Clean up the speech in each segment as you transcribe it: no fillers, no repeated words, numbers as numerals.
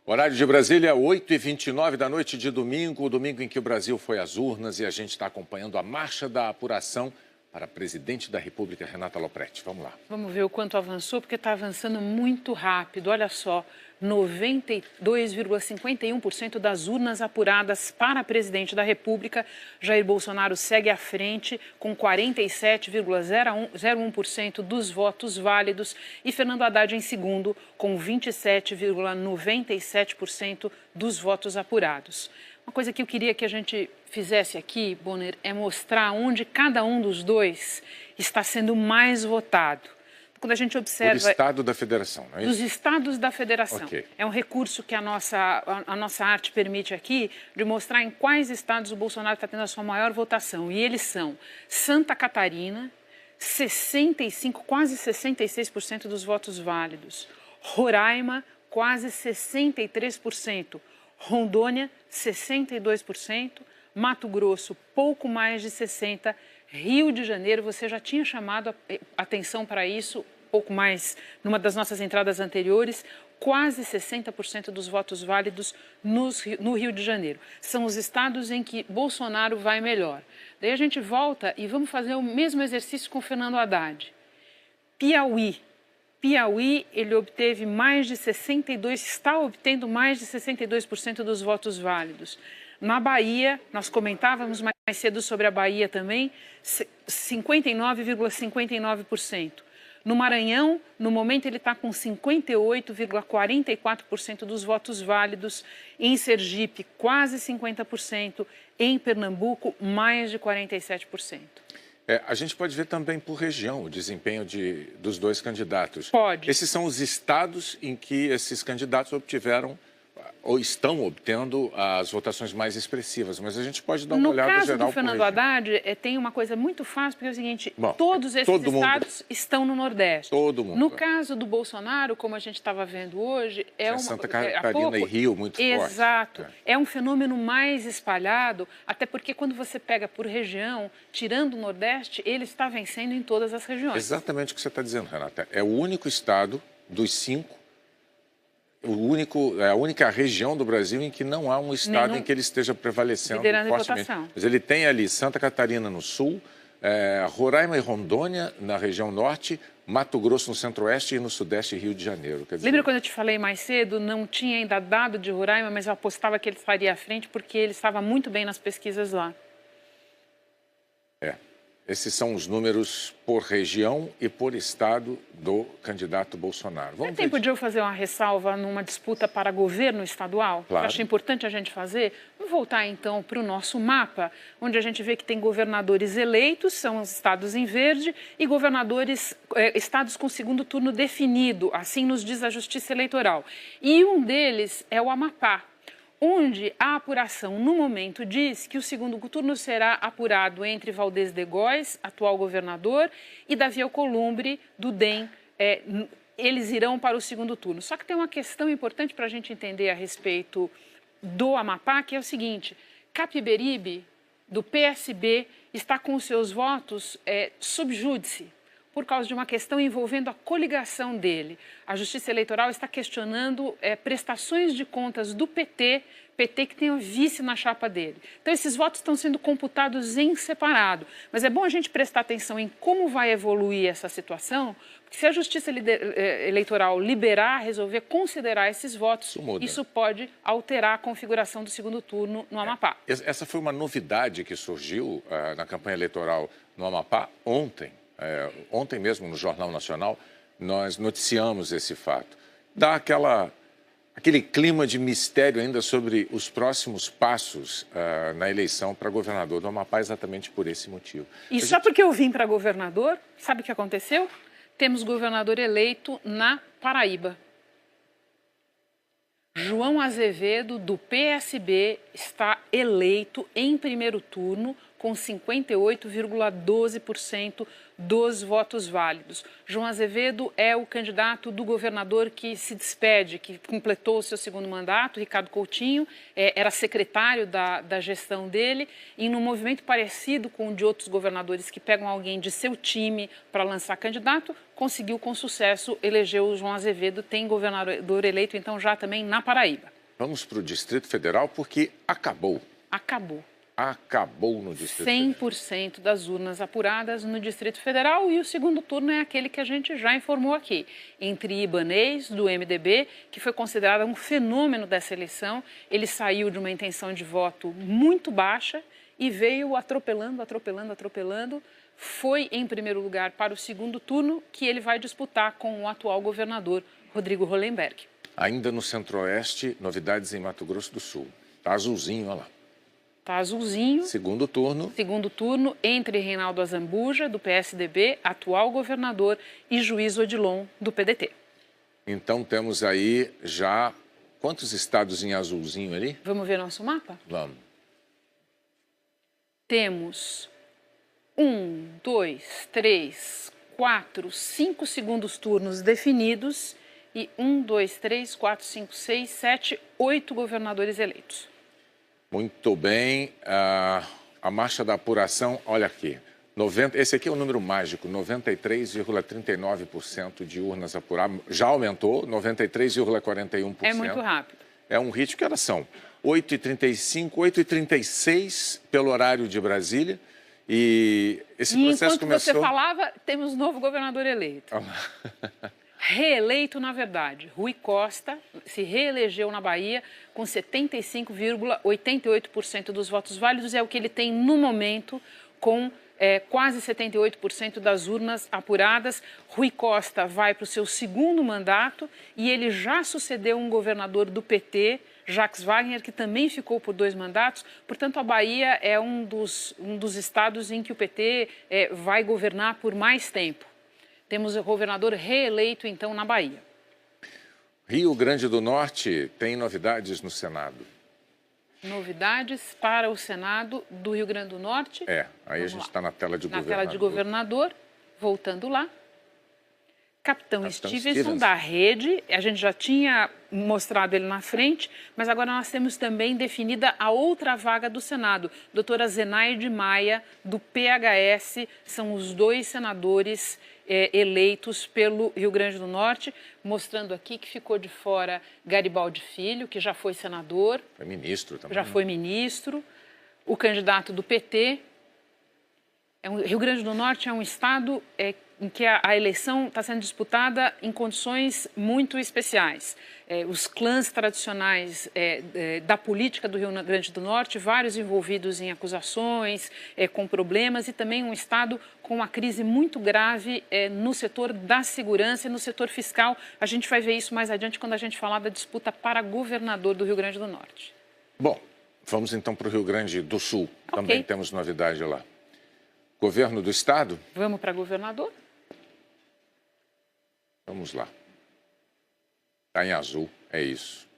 Horário de Brasília, 8h29 da noite de domingo, o domingo em que o Brasil foi às urnas e a gente está acompanhando a marcha da apuração para presidente da República, Renata Lopretti. Vamos lá. Vamos ver o quanto avançou, porque está avançando muito rápido. Olha só, 92,51% das urnas apuradas para presidente da República. Jair Bolsonaro segue à frente com 47,01% dos votos válidos e Fernando Haddad em segundo com 27,97% dos votos apurados. Uma coisa que eu queria que a gente fizesse aqui, Bonner, é mostrar onde cada um dos dois está sendo mais votado. Quando a gente observa... Do Estado da Federação, não é isso? Dos estados da Federação. Okay. É um recurso que a nossa arte permite aqui de mostrar em quais estados o Bolsonaro está tendo a sua maior votação. E eles são Santa Catarina, 65, quase 66% dos votos válidos. Roraima, quase 63%. Rondônia, 62%, Mato Grosso, pouco mais de 60%, Rio de Janeiro, você já tinha chamado a atenção para isso, pouco mais, numa das nossas entradas anteriores, quase 60% dos votos válidos no Rio de Janeiro. São os estados em que Bolsonaro vai melhor. Daí a gente volta e vamos fazer o mesmo exercício com Fernando Haddad. Piauí, ele obteve mais de 62%, está obtendo mais de 62% dos votos válidos. Na Bahia, nós comentávamos mais cedo sobre a Bahia também, 59,59%. No Maranhão, no momento, ele está com 58,44% dos votos válidos. Em Sergipe, quase 50%. Em Pernambuco, mais de 47%. A gente pode ver também por região o desempenho dos dois candidatos. Pode. Esses são os estados em que esses candidatos obtiveram ou estão obtendo as votações mais expressivas, mas a gente pode dar uma olhada geral. No caso do Fernando Haddad, tem uma coisa muito fácil, porque é o seguinte, todos esses estados estão no Nordeste. Todo mundo. No caso do Bolsonaro, como a gente estava vendo hoje, Santa Catarina e Rio muito forte. Exato. É um fenômeno mais espalhado, até porque quando você pega por região, tirando o Nordeste, ele está vencendo em todas as regiões. Exatamente o que você está dizendo, Renata. É o único estado dos 5, a única região do Brasil em que não há um estado em que ele esteja prevalecendo fortemente. Mas ele tem ali Santa Catarina no sul, Roraima e Rondônia na região norte, Mato Grosso no centro-oeste e no sudeste Rio de Janeiro. Quer dizer... Lembra quando eu te falei mais cedo, não tinha ainda dado de Roraima, mas eu apostava que ele estaria à frente porque ele estava muito bem nas pesquisas lá. Esses são os números por região e por estado do candidato Bolsonaro. É tempo de eu fazer uma ressalva numa disputa para governo estadual? Claro. Eu acho importante a gente fazer. Vamos voltar então para o nosso mapa, onde a gente vê que tem governadores eleitos, são os estados em verde, e governadores, estados com segundo turno definido, assim nos diz a Justiça Eleitoral. E um deles é o Amapá, onde a apuração, no momento, diz que o segundo turno será apurado entre Valdez de Góes, atual governador, e Davi Alcolumbre, do DEM. Eles irão para o segundo turno. Só que tem uma questão importante para a gente entender a respeito do Amapá, que é o seguinte: Capiberibe, do PSB, está com os seus votos sub júdice, por causa de uma questão envolvendo a coligação dele. A Justiça Eleitoral está questionando prestações de contas do PT que tem o vice na chapa dele. Então, esses votos estão sendo computados em separado. Mas é bom a gente prestar atenção em como vai evoluir essa situação, porque se a Justiça Eleitoral liberar, resolver considerar esses votos, isso pode alterar a configuração do segundo turno no Amapá. Essa foi uma novidade que surgiu na campanha eleitoral no Amapá ontem. Ontem mesmo, no Jornal Nacional, nós noticiamos esse fato. Dá aquele clima de mistério ainda sobre os próximos passos na eleição para governador do Amapá, exatamente por esse motivo. E só porque eu vim para governador, sabe o que aconteceu? Temos governador eleito na Paraíba. João Azevedo, do PSB, está eleito em primeiro turno com 58,12% dos votos válidos. João Azevedo é o candidato do governador que se despede, que completou o seu segundo mandato, Ricardo Coutinho, era secretário da gestão dele, e num movimento parecido com o de outros governadores que pegam alguém de seu time para lançar candidato, conseguiu com sucesso eleger o João Azevedo, tem governador eleito então já também na Paraíba. Vamos para o Distrito Federal porque acabou. Acabou. Acabou no Distrito Federal. 100% das urnas apuradas no Distrito Federal e o segundo turno é aquele que a gente já informou aqui, entre Ibanez, do MDB, que foi considerado um fenômeno dessa eleição. Ele saiu de uma intenção de voto muito baixa e veio atropelando, foi em primeiro lugar para o segundo turno, que ele vai disputar com o atual governador, Rodrigo Hollenberg. Ainda no Centro-Oeste, novidades em Mato Grosso do Sul. Tá azulzinho, olha lá. Tá azulzinho. Segundo turno. Segundo turno entre Reinaldo Azambuja, do PSDB, atual governador, e Juiz Odilon, do PDT. Então temos aí já quantos estados em azulzinho ali? Vamos ver nosso mapa? Vamos. Temos 1, 2, 3, 4, 5 segundos turnos definidos e 1, 2, 3, 4, 5, 6, 7, 8 governadores eleitos. Muito bem, a marcha da apuração, olha aqui, esse aqui é o número mágico, 93,39% de urnas apuradas, já aumentou, 93,41%. É muito rápido. É um ritmo que elas são 8h35, 8h36 pelo horário de Brasília, e esse processo começou... Enquanto você falava, temos novo governador eleito. Reeleito, na verdade. Rui Costa se reelegeu na Bahia com 75,88% dos votos válidos. É o que ele tem no momento, com quase 78% das urnas apuradas. Rui Costa vai para o seu segundo mandato e ele já sucedeu um governador do PT, Jacques Wagner, que também ficou por 2 mandatos. Portanto, a Bahia é um dos estados em que o PT vai governar por mais tempo. Temos o governador reeleito, então, na Bahia. Rio Grande do Norte tem novidades no Senado. Novidades para o Senado do Rio Grande do Norte. Aí a gente está na tela de governador. Na tela de governador, voltando lá. Capitão Stevenson, da Rede, a gente já tinha mostrado ele na frente, mas agora nós temos também definida a outra vaga do Senado. Doutora Zenaide Maia, do PHS, são os 2 senadores eleitos pelo Rio Grande do Norte, mostrando aqui que ficou de fora Garibaldi Filho, que já foi senador. Foi ministro também. Já foi ministro. O candidato do PT. Rio Grande do Norte é um estado em que a eleição está sendo disputada em condições muito especiais. Os clãs tradicionais da política do Rio Grande do Norte, vários envolvidos em acusações, com problemas, e também um estado com uma crise muito grave no setor da segurança e no setor fiscal. A gente vai ver isso mais adiante quando a gente falar da disputa para governador do Rio Grande do Norte. Bom, vamos então para o Rio Grande do Sul. Também temos novidade lá. Governo do Estado? Vamos para governador? Vamos lá. Está em azul, é isso.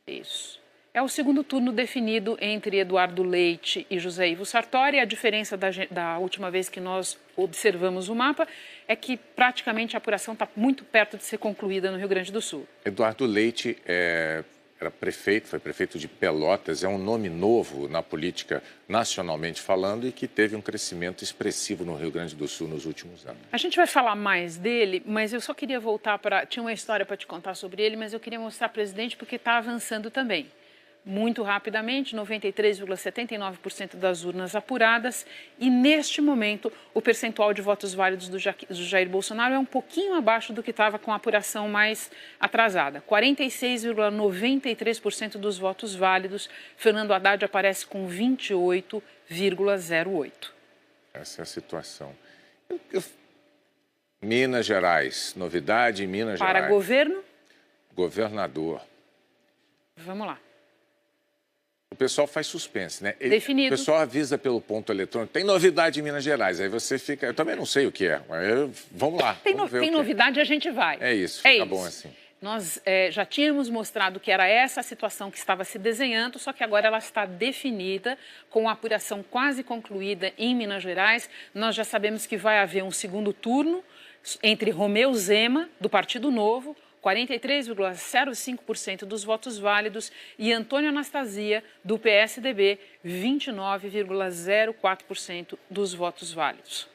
Isso. É o segundo turno definido entre Eduardo Leite e José Ivo Sartori. A diferença da última vez que nós observamos o mapa é que praticamente a apuração está muito perto de ser concluída no Rio Grande do Sul. Eduardo Leite era prefeito, foi prefeito de Pelotas, é um nome novo na política nacionalmente falando e que teve um crescimento expressivo no Rio Grande do Sul nos últimos anos. A gente vai falar mais dele, mas eu só queria voltar para... Tinha uma história para te contar sobre ele, mas eu queria mostrar, presidente, porque está avançando também. Muito rapidamente, 93,79% das urnas apuradas, e neste momento o percentual de votos válidos do Jair Bolsonaro é um pouquinho abaixo do que estava com a apuração mais atrasada. 46,93% dos votos válidos, Fernando Haddad aparece com 28,08%. Essa é a situação. Minas Gerais, novidade em Minas Gerais. Para governo? Governador. Vamos lá. O pessoal faz suspense, né? Definido. O pessoal avisa pelo ponto eletrônico. Tem novidade em Minas Gerais. Aí você fica... Eu também não sei o que é, mas vamos lá. Tem novidade, a gente vai. É isso, fica bom assim. Nós já tínhamos mostrado que era essa a situação que estava se desenhando, só que agora ela está definida, com a apuração quase concluída em Minas Gerais. Nós já sabemos que vai haver um segundo turno entre Romeu Zema, do Partido Novo, 43,05% dos votos válidos, e Antônio Anastasia, do PSDB, 29,04% dos votos válidos.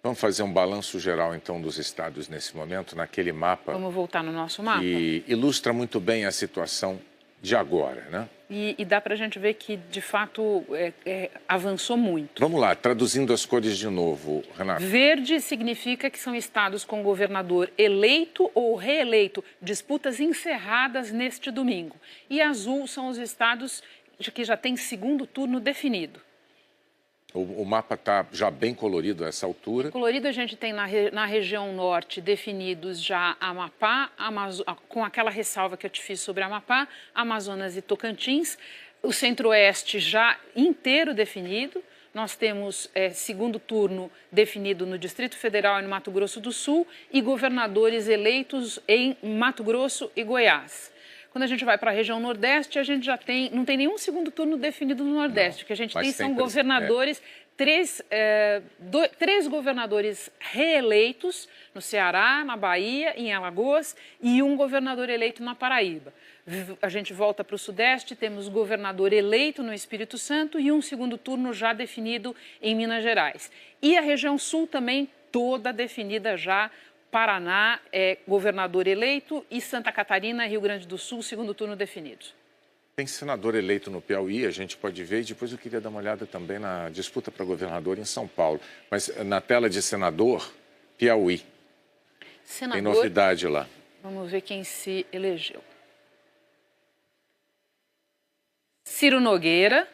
Vamos fazer um balanço geral, então, dos estados nesse momento, naquele mapa. Vamos voltar no nosso mapa? Que ilustra muito bem a situação de agora, né? E dá para a gente ver que, de fato, avançou muito. Vamos lá, traduzindo as cores de novo, Renato. Verde significa que são estados com governador eleito ou reeleito, disputas encerradas neste domingo. E azul são os estados que já têm segundo turno definido. O mapa está já bem colorido a essa altura. Colorido a gente tem na região norte definidos já Amapá, com aquela ressalva que eu te fiz sobre Amapá, Amazonas e Tocantins. O centro-oeste já inteiro definido. Nós temos segundo turno definido no Distrito Federal e no Mato Grosso do Sul e governadores eleitos em Mato Grosso e Goiás. Quando a gente vai para a região Nordeste, a gente já não tem nenhum segundo turno definido no Nordeste. O que a gente tem são governadores, três governadores reeleitos no Ceará, na Bahia, em Alagoas, e um governador eleito na Paraíba. A gente volta para o Sudeste, temos governador eleito no Espírito Santo e um segundo turno já definido em Minas Gerais. E a região Sul também toda definida já. Paraná é governador eleito e Santa Catarina, Rio Grande do Sul, segundo turno definidos. Tem senador eleito no Piauí, a gente pode ver, e depois eu queria dar uma olhada também na disputa para governador em São Paulo. Mas na tela de senador, Piauí. Tem novidade lá. Vamos ver quem se elegeu. Ciro Nogueira,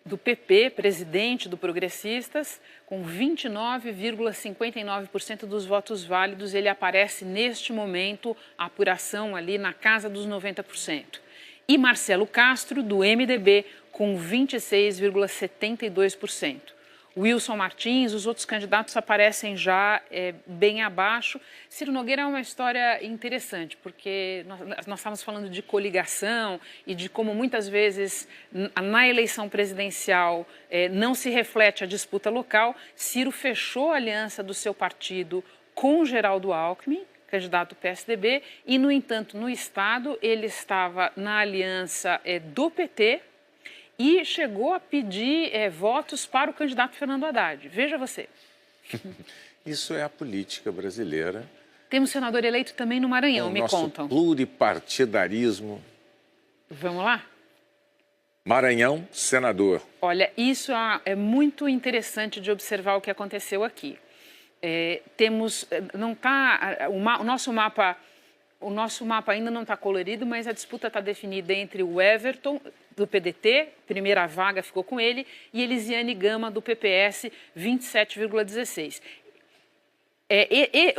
do PP, presidente do Progressistas, com 29,59% dos votos válidos, ele aparece neste momento, a apuração ali na casa dos 90%. E Marcelo Castro, do MDB, com 26,72%. Wilson Martins, os outros candidatos aparecem já bem abaixo. Ciro Nogueira é uma história interessante, porque nós estamos falando de coligação e de como muitas vezes na eleição presidencial não se reflete a disputa local. Ciro fechou a aliança do seu partido com Geraldo Alckmin, candidato do PSDB, e, no entanto, no Estado ele estava na aliança do PT, e chegou a pedir votos para o candidato Fernando Haddad. Veja você. Isso é a política brasileira. Temos senador eleito também no Maranhão, me contam. Pluripartidarismo. Vamos lá? Maranhão, senador. Olha, isso é muito interessante de observar o que aconteceu aqui. O nosso mapa ainda não está colorido, mas a disputa está definida entre o Everton, do PDT, primeira vaga ficou com ele, e Elisiane Gama, do PPS, 27,16%.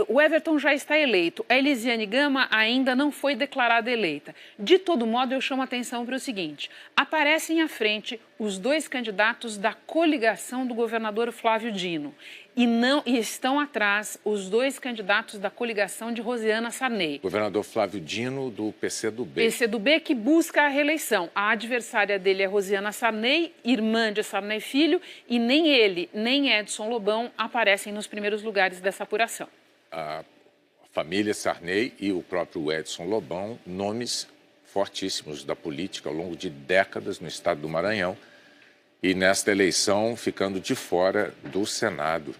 O Everton já está eleito, a Elisiane Gama ainda não foi declarada eleita. De todo modo, eu chamo a atenção para o seguinte: aparecem à frente os dois candidatos da coligação do governador Flávio Dino e estão atrás os dois candidatos da coligação de Rosiana Sarney. Governador Flávio Dino, do PCdoB. PCdoB, que busca a reeleição. A adversária dele é Rosiana Sarney, irmã de Sarney Filho, e nem ele, nem Edson Lobão aparecem nos primeiros lugares dessa apuração. A família Sarney e o próprio Edson Lobão, nomes fortíssimos da política ao longo de décadas no estado do Maranhão, e nesta eleição ficando de fora do Senado.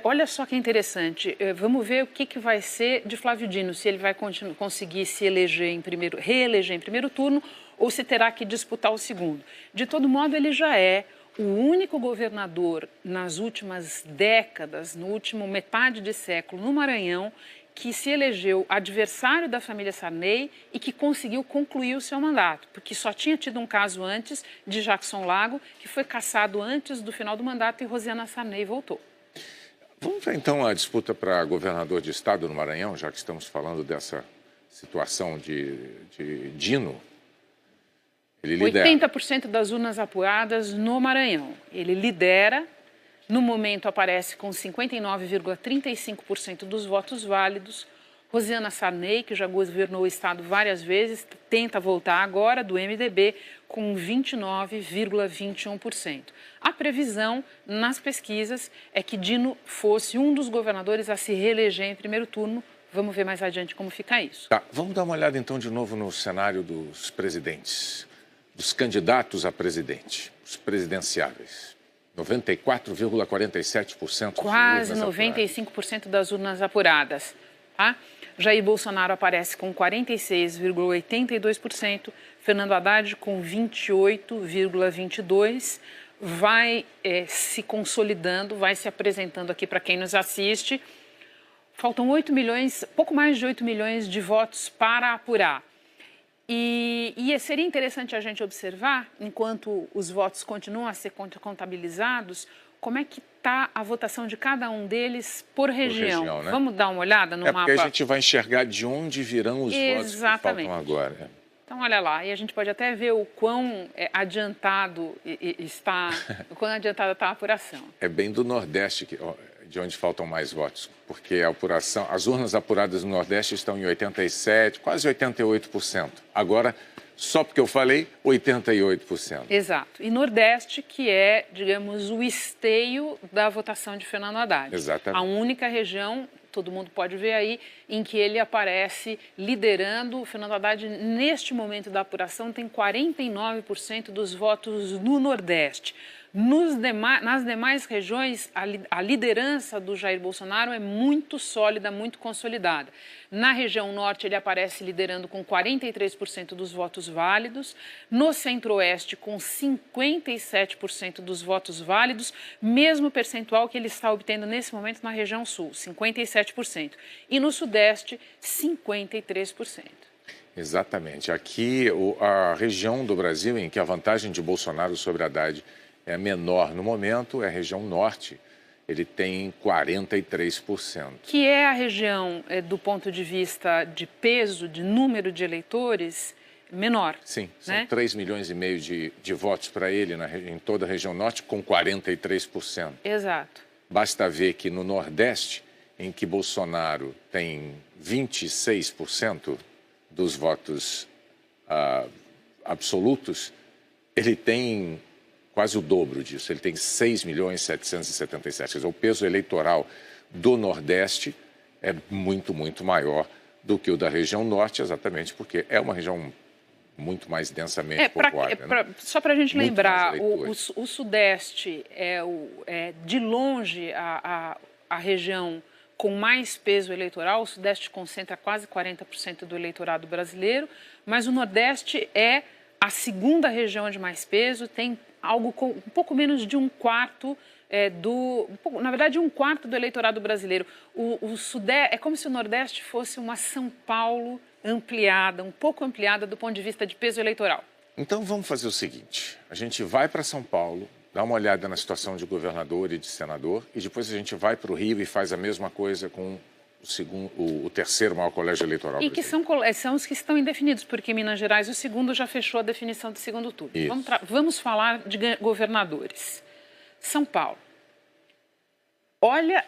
Olha só que interessante, vamos ver o que vai ser de Flávio Dino, se ele vai conseguir se reeleger em primeiro turno ou se terá que disputar o segundo. De todo modo, ele já é o único governador nas últimas décadas, no último metade de século, no Maranhão, que se elegeu adversário da família Sarney e que conseguiu concluir o seu mandato, porque só tinha tido um caso antes de Jackson Lago, que foi cassado antes do final do mandato e Rosiana Sarney voltou. Vamos ver então a disputa para governador de estado no Maranhão, já que estamos falando dessa situação de Dino. Ele lidera 80% das urnas apuradas no Maranhão. Ele lidera. No momento, aparece com 59,35% dos votos válidos. Rosiana Sarney, que já governou o estado várias vezes, tenta voltar agora, do MDB, com 29,21%. A previsão nas pesquisas é que Dino fosse um dos governadores a se reeleger em primeiro turno. Vamos ver mais adiante como fica isso. Tá, vamos dar uma olhada então de novo no cenário dos presidentes, dos candidatos a presidente, os presidenciáveis. 94,47%. Quase 95% das urnas apuradas. Tá? Jair Bolsonaro aparece com 46,82%, Fernando Haddad com 28,22%, vai se consolidando, vai se apresentando aqui para quem nos assiste. Faltam 8 milhões, pouco mais de 8 milhões de votos para apurar. E seria interessante a gente observar, enquanto os votos continuam a ser contabilizados, como é que está a votação de cada um deles por região. Né? Vamos dar uma olhada no mapa? Porque a gente vai enxergar de onde virão os votos que faltam agora. Então, olha lá, e a gente pode até ver o quão adiantado está, o quão adiantada está a apuração. É bem do Nordeste de onde faltam mais votos, porque a apuração, as urnas apuradas no Nordeste estão em 87%, quase 88%. Agora, só porque eu falei, 88%. Exato. E Nordeste, que é, digamos, o esteio da votação de Fernando Haddad. Exatamente. A única região, todo mundo pode ver aí, em que ele aparece liderando. O Fernando Haddad, neste momento da apuração, tem 49% dos votos no Nordeste. Nas demais regiões, a liderança do Jair Bolsonaro é muito sólida, muito consolidada. Na região norte, ele aparece liderando com 43% dos votos válidos. No centro-oeste, com 57% dos votos válidos, mesmo percentual que ele está obtendo nesse momento na região sul, 57%. E no sudeste, 53%. Exatamente. Aqui, a região do Brasil em que a vantagem de Bolsonaro sobre Haddad é menor no momento, é a região norte. Ele tem 43%. Que é a região, do ponto de vista de peso, de número de eleitores, menor. Sim, são né? 3,5 milhões de votos para ele em toda a região norte, com 43%. Exato. Basta ver que no Nordeste, em que Bolsonaro tem 26% dos votos absolutos, ele tem quase o dobro disso, ele tem 6.777.000. Quer dizer, o peso eleitoral do Nordeste é muito, muito maior do que o da região Norte, exatamente porque é uma região muito mais densamente povoada. Só para a gente lembrar, o Sudeste é de longe a região com mais peso eleitoral. O Sudeste concentra quase 40% do eleitorado brasileiro, mas o Nordeste é a segunda região de mais peso, tem algo com um pouco menos de um quarto na verdade, um quarto do eleitorado brasileiro. O Sudeste é como se o Nordeste fosse uma São Paulo ampliada, um pouco ampliada do ponto de vista de peso eleitoral. Então vamos fazer o seguinte: a gente vai para São Paulo, dá uma olhada na situação de governador e de senador, e depois a gente vai para o Rio e faz a mesma coisa com o terceiro maior colégio eleitoral. E que são os que estão indefinidos, porque em Minas Gerais o segundo já fechou a definição do segundo turno. Vamos falar de governadores. São Paulo. Olha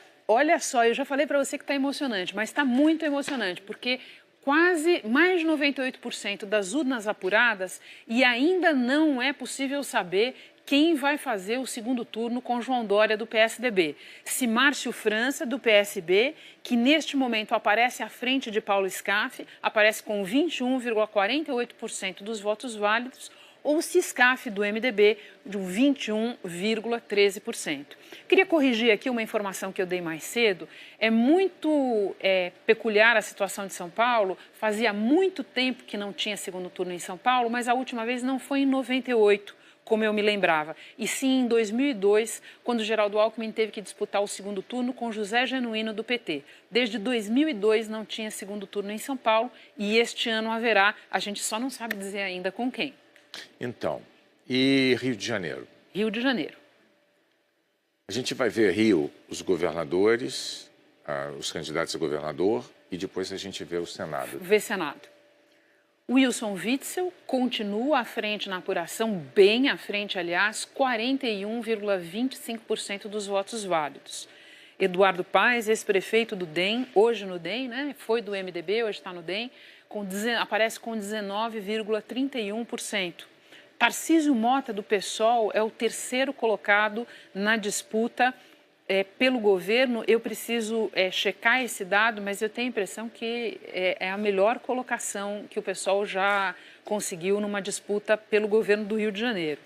só, eu já falei para você que está emocionante, mas está muito emocionante, porque quase mais de 98% das urnas apuradas e ainda não é possível saber quem vai fazer o segundo turno com João Dória, do PSDB. Se Márcio França, do PSB, que neste momento aparece à frente de Paulo Scaff, aparece com 21,48% dos votos válidos, ou se Scaff, do MDB, de 21,13%. Queria corrigir aqui uma informação que eu dei mais cedo. É muito peculiar a situação de São Paulo. Fazia muito tempo que não tinha segundo turno em São Paulo, mas a última vez não foi em 98, como eu me lembrava, e sim em 2002, quando Geraldo Alckmin teve que disputar o segundo turno com José Genuíno, do PT. Desde 2002 não tinha segundo turno em São Paulo e este ano haverá, a gente só não sabe dizer ainda com quem. Então, e Rio de Janeiro? Rio de Janeiro. A gente vai ver Rio, os governadores, os candidatos a governador, e depois a gente vê o Senado. Vê Senado. Wilson Witzel continua à frente na apuração, bem à frente, aliás, 41,25% dos votos válidos. Eduardo Paes, ex-prefeito do DEM, hoje no DEM, né? Foi do MDB, hoje está no DEM, aparece com 19,31%. Tarcísio Mota, do PSOL, é o terceiro colocado na disputa pelo governo. Eu preciso checar esse dado, mas eu tenho a impressão que é a melhor colocação que o PSOL já conseguiu numa disputa pelo governo do Rio de Janeiro.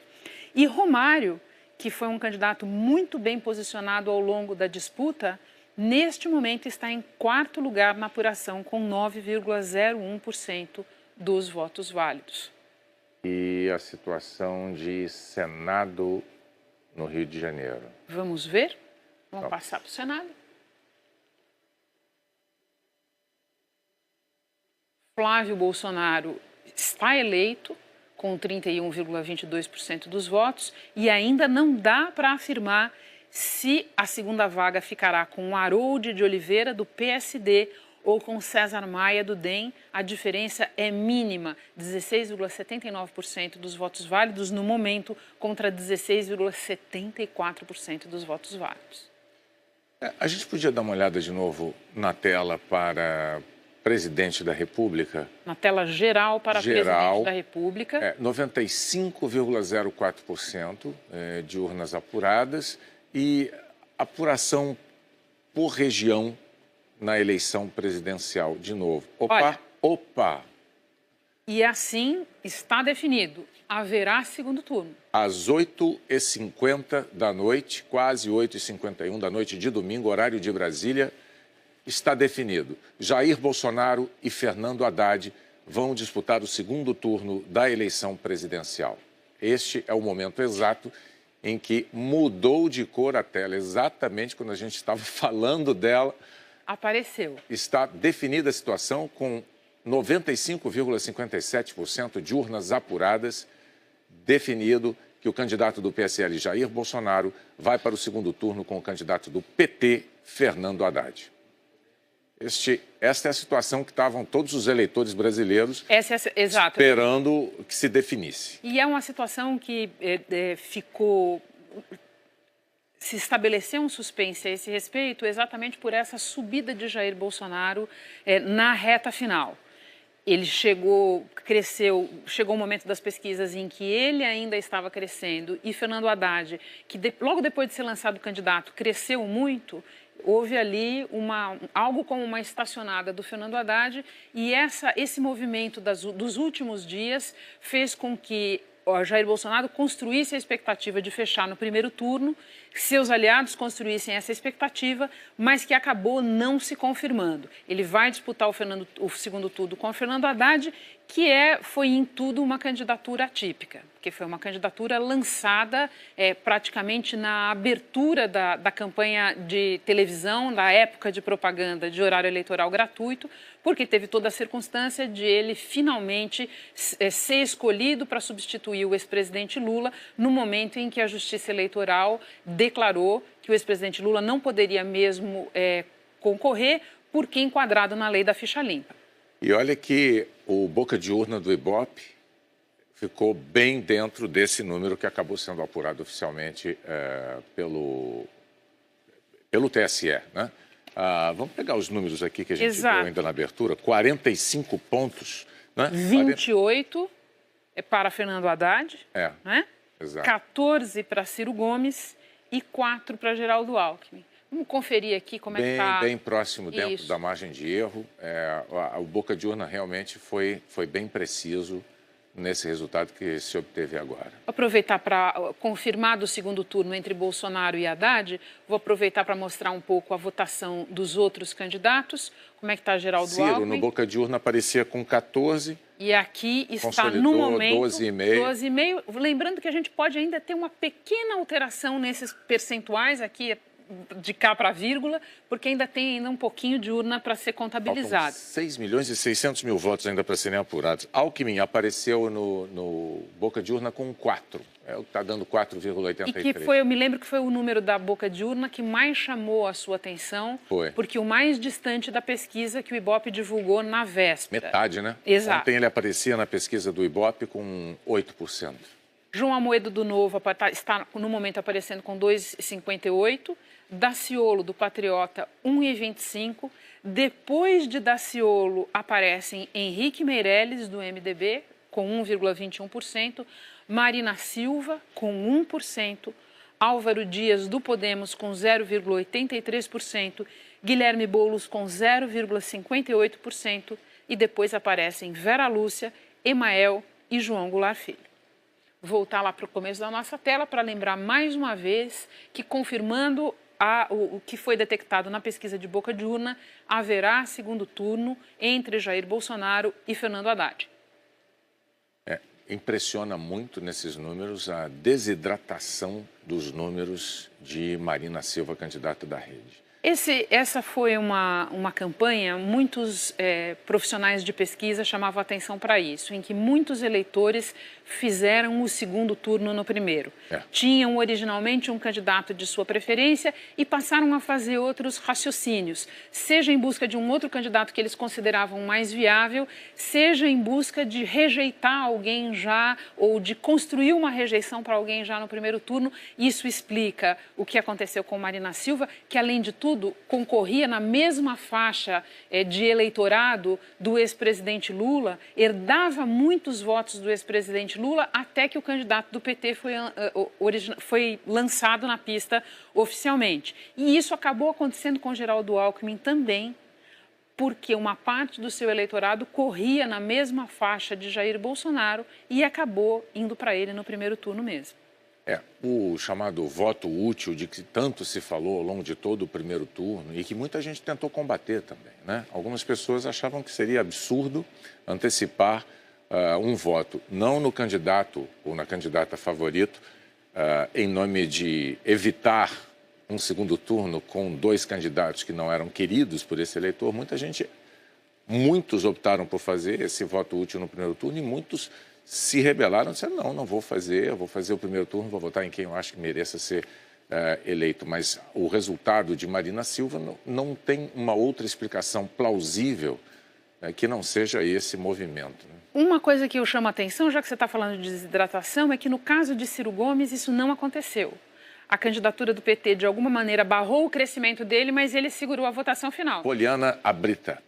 E Romário, que foi um candidato muito bem posicionado ao longo da disputa, neste momento está em quarto lugar na apuração, com 9,01% dos votos válidos. E a situação de Senado no Rio de Janeiro? Vamos ver? Vamos passar para o Senado. Flávio Bolsonaro está eleito com 31,22% dos votos e ainda não dá para afirmar se a segunda vaga ficará com Harold de Oliveira, do PSD, ou com César Maia, do DEM. A diferença é mínima, 16,79% dos votos válidos no momento contra 16,74% dos votos válidos. A gente podia dar uma olhada de novo na tela para presidente da República? Na tela geral para presidente da República. 95,04% de urnas apuradas e apuração por região na eleição presidencial. De novo. Opa! E assim está definido. Haverá segundo turno. Às 8h50 da noite, quase 8h51 da noite de domingo, horário de Brasília, está definido. Jair Bolsonaro e Fernando Haddad vão disputar o segundo turno da eleição presidencial. Este é o momento exato em que mudou de cor a tela, exatamente quando a gente estava falando dela. Apareceu. Está definida a situação com 95,57% de urnas apuradas, definido que o candidato do PSL, Jair Bolsonaro, vai para o segundo turno com o candidato do PT, Fernando Haddad. Esta é a situação que estavam todos os eleitores brasileiros esperando que se definisse. E é uma situação que se estabeleceu um suspense a esse respeito exatamente por essa subida de Jair Bolsonaro na reta final. Ele chegou um momento das pesquisas em que ele ainda estava crescendo e Fernando Haddad, que logo depois de ser lançado candidato, cresceu muito. Houve ali algo como uma estacionada do Fernando Haddad e esse movimento dos últimos dias fez com que Jair Bolsonaro construísse a expectativa de fechar no primeiro turno, seus aliados construíssem essa expectativa, mas que acabou não se confirmando. Ele vai disputar o segundo turno com o Fernando Haddad, que foi em tudo uma candidatura atípica, porque foi uma candidatura lançada praticamente na abertura da campanha de televisão, da época de propaganda de horário eleitoral gratuito, porque teve toda a circunstância de ele finalmente ser escolhido para substituir o ex-presidente Lula no momento em que a Justiça Eleitoral declarou que o ex-presidente Lula não poderia mesmo concorrer porque enquadrado na lei da ficha limpa. E olha que o boca de urna do Ibope ficou bem dentro desse número que acabou sendo apurado oficialmente pelo TSE, né? Vamos pegar os números aqui que a gente viu ainda na abertura. 45 pontos. Né? 28 para Fernando Haddad. Né? Exato. 14 para Ciro Gomes e 4 para Geraldo Alckmin. Vamos conferir aqui como é que está. Bem próximo, dentro da margem de erro. O boca de urna realmente foi bem preciso nesse resultado que se obteve agora. Vou aproveitar para confirmar do segundo turno entre Bolsonaro e Haddad. Vou aproveitar para mostrar um pouco a votação dos outros candidatos. Como é que está Geraldo Alckmin? Ciro, no boca de urna, aparecia com 14. E aqui está, no momento, 12,5. Lembrando que a gente pode ainda ter uma pequena alteração nesses percentuais aqui, de cá para a vírgula, porque ainda tem um pouquinho de urna para ser contabilizado. 6.600.000 votos ainda para serem apurados. Alckmin apareceu no boca de urna com 4. Está dando 4,83. E que eu me lembro que foi o número da boca de urna que mais chamou a sua atenção. Foi. Porque o mais distante da pesquisa que o Ibope divulgou na véspera. Metade, né? Exato. Ontem ele aparecia na pesquisa do Ibope com 8%. João Amoedo, do Novo, está no momento aparecendo com 2,58%. Daciolo, do Patriota, 1,25%. Depois de Daciolo, aparecem Henrique Meirelles, do MDB, com 1,21%. Marina Silva, com 1%. Álvaro Dias, do Podemos, com 0,83%. Guilherme Boulos, com 0,58%. E depois aparecem Vera Lúcia, Emael e João Goulart Filho. Voltar lá para o começo da nossa tela para lembrar mais uma vez que, confirmando o que foi detectado na pesquisa de boca de urna, haverá segundo turno entre Jair Bolsonaro e Fernando Haddad. Impressiona muito nesses números a desidratação dos números de Marina Silva, candidata da Rede. Essa foi uma campanha, muitos profissionais de pesquisa chamavam atenção para isso, em que muitos eleitores fizeram o segundo turno no primeiro. Tinham originalmente um candidato de sua preferência e passaram a fazer outros raciocínios, seja em busca de um outro candidato que eles consideravam mais viável, seja em busca de rejeitar alguém já ou de construir uma rejeição para alguém já no primeiro turno. Isso explica o que aconteceu com Marina Silva, que além de tudo concorria na mesma faixa de eleitorado do ex-presidente Lula, herdava muitos votos do ex-presidente Lula, até que o candidato do PT foi lançado na pista oficialmente. E isso acabou acontecendo com Geraldo Alckmin também, porque uma parte do seu eleitorado corria na mesma faixa de Jair Bolsonaro e acabou indo para ele no primeiro turno mesmo. O chamado voto útil, de que tanto se falou ao longo de todo o primeiro turno e que muita gente tentou combater também, né? Algumas pessoas achavam que seria absurdo antecipar um voto, não no candidato ou na candidata favorito, em nome de evitar um segundo turno com dois candidatos que não eram queridos por esse eleitor. Muitos optaram por fazer esse voto útil no primeiro turno e muitos se rebelaram e disseram, não vou fazer, eu vou fazer o primeiro turno, vou votar em quem eu acho que mereça ser eleito. Mas o resultado de Marina Silva não tem uma outra explicação plausível que não seja esse movimento, né? Uma coisa que eu chamo a atenção, já que você está falando de desidratação, é que no caso de Ciro Gomes isso não aconteceu. A candidatura do PT, de alguma maneira, barrou o crescimento dele, mas ele segurou a votação final. Poliana Abrita.